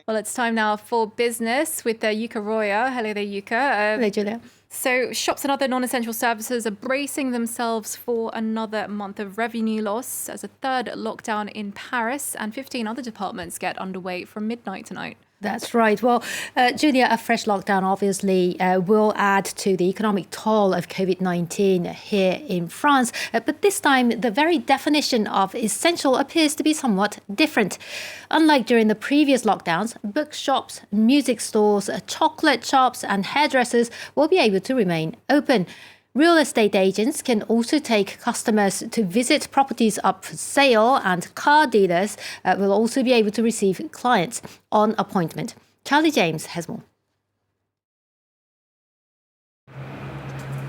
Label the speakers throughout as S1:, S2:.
S1: Well, it's time now for business with Yuka Roya. Hello there, Yuka.
S2: Hello, Julia.
S1: So shops and other non-essential services are bracing themselves for another month of revenue loss as a third lockdown in Paris and 15 other departments get underway from midnight tonight.
S2: That's right. Well, Julia, a fresh lockdown obviously will add to the economic toll of COVID-19 here in France. But this time, the very definition of essential appears to be somewhat different. Unlike during the previous lockdowns, bookshops, music stores, chocolate shops and hairdressers will be able to remain open. Real estate agents can also take customers to visit properties up for sale, and car dealers will also be able to receive clients on appointment. Charlie James has more.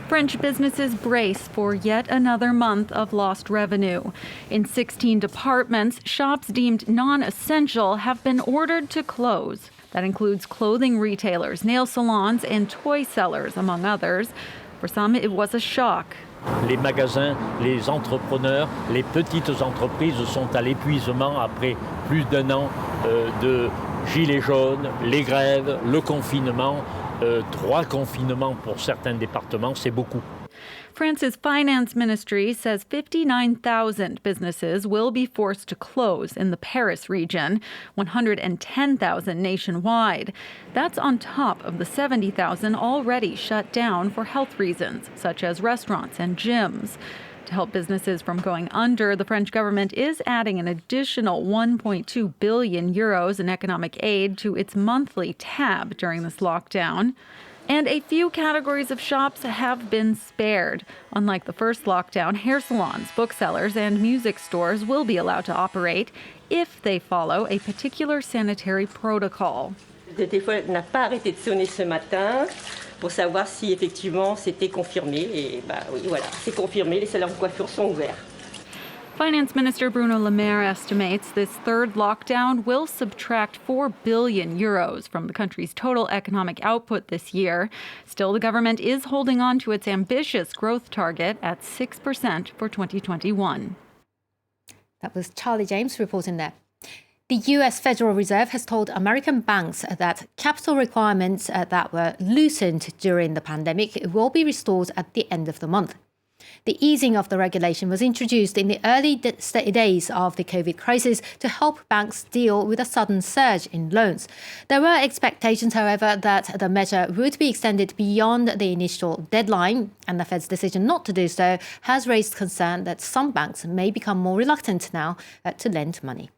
S3: French businesses brace for yet another month of lost revenue. In 16 departments, shops deemed non-essential have been ordered to close. That includes clothing retailers, nail salons, and toy sellers, among others. For some, it was a shock.
S4: Les magasins, les entrepreneurs, les petites entreprises sont à l'épuisement après plus d'un an de gilets jaunes, les grèves, le confinement, 3 confinements pour certains départements, c'est beaucoup.
S3: France's finance ministry says 59,000 businesses will be forced to close in the Paris region, 110,000 nationwide. That's on top of the 70,000 already shut down for health reasons, such as restaurants and gyms. To help businesses from going under, the French government is adding an additional 1.2 billion euros in economic aid to its monthly tab during this lockdown. And a few categories of shops have been spared. Unlike the first lockdown, hair salons, booksellers, and music stores will be allowed to operate if they follow a particular sanitary protocol.
S5: Le téléphone n'a pas arrêté de sonner ce matin pour savoir si effectivement c'était confirmé. Et oui, voilà, c'est confirmé, les salons de coiffure sont ouverts.
S3: Finance Minister Bruno Le Maire estimates this third lockdown will subtract 4 billion euros from the country's total economic output this year. Still, the government is holding on to its ambitious growth target at 6% for 2021.
S2: That was Charlie James reporting there. The US Federal Reserve has told American banks that capital requirements that were loosened during the pandemic will be restored at the end of the month. The easing of the regulation was introduced in the early days of the COVID crisis to help banks deal with a sudden surge in loans. There were expectations, however, that the measure would be extended beyond the initial deadline, and the Fed's decision not to do so has raised concern that some banks may become more reluctant now to lend money.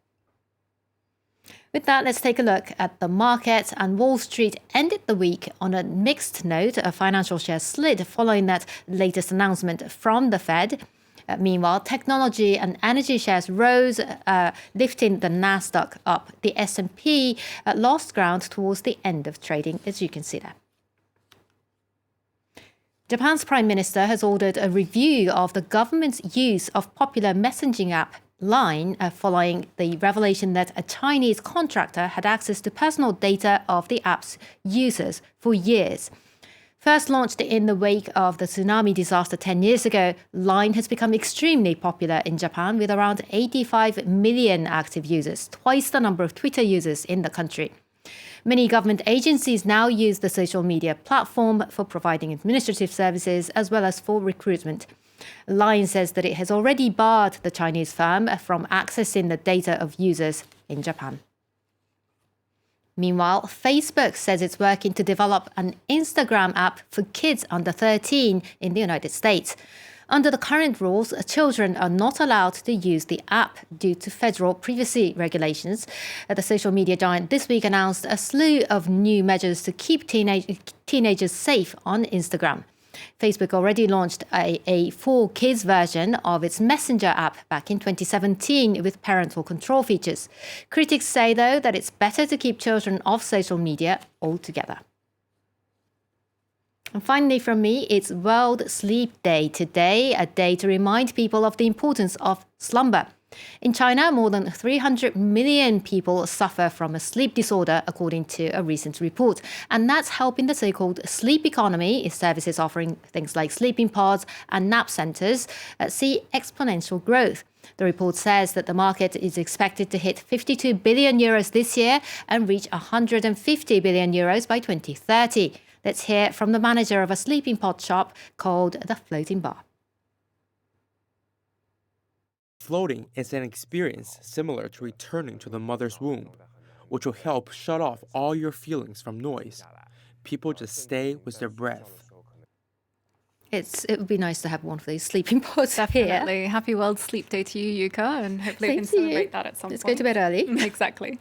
S2: With that, let's take a look at the market. And Wall Street ended the week on a mixed note. Financial shares slid following that latest announcement from the Fed. Meanwhile, technology and energy shares rose, lifting the Nasdaq up. The S&P lost ground towards the end of trading, as you can see there. Japan's Prime Minister has ordered a review of the government's use of popular messaging app Line following the revelation that a Chinese contractor had access to personal data of the app's users for years. First launched in the wake of the tsunami disaster 10 years ago, Line has become extremely popular in Japan with around 85 million active users, twice the number of Twitter users in the country. Many government agencies now use the social media platform for providing administrative services as well as for recruitment. Line says that it has already barred the Chinese firm from accessing the data of users in Japan. Meanwhile, Facebook says it's working to develop an Instagram app for kids under 13 in the United States. Under the current rules, children are not allowed to use the app due to federal privacy regulations. The social media giant this week announced a slew of new measures to keep teenagers safe on Instagram. Facebook already launched a for kids version of its Messenger app back in 2017 with parental control features. Critics say, though, that it's better to keep children off social media altogether. And finally from me, it's World Sleep Day today, a day to remind people of the importance of slumber. In China, more than 300 million people suffer from a sleep disorder, according to a recent report. And that's helping the so-called sleep economy, services offering things like sleeping pods and nap centers, see exponential growth. The report says that the market is expected to hit 52 billion euros this year and reach 150 billion euros by 2030. Let's hear from the manager of a sleeping pod shop called The Floating Bar.
S6: Floating is an experience similar to returning to the mother's womb, which will help shut off all your feelings from noise. People just stay with their breath.
S2: It would be nice to have one of these sleeping pods here.
S1: Definitely. Happy World Sleep Day to you, Yuka, and hopefully we
S2: Same
S1: can
S2: to you.
S1: celebrate that at some
S2: Let's
S1: point.
S2: go to bed early.
S1: Exactly.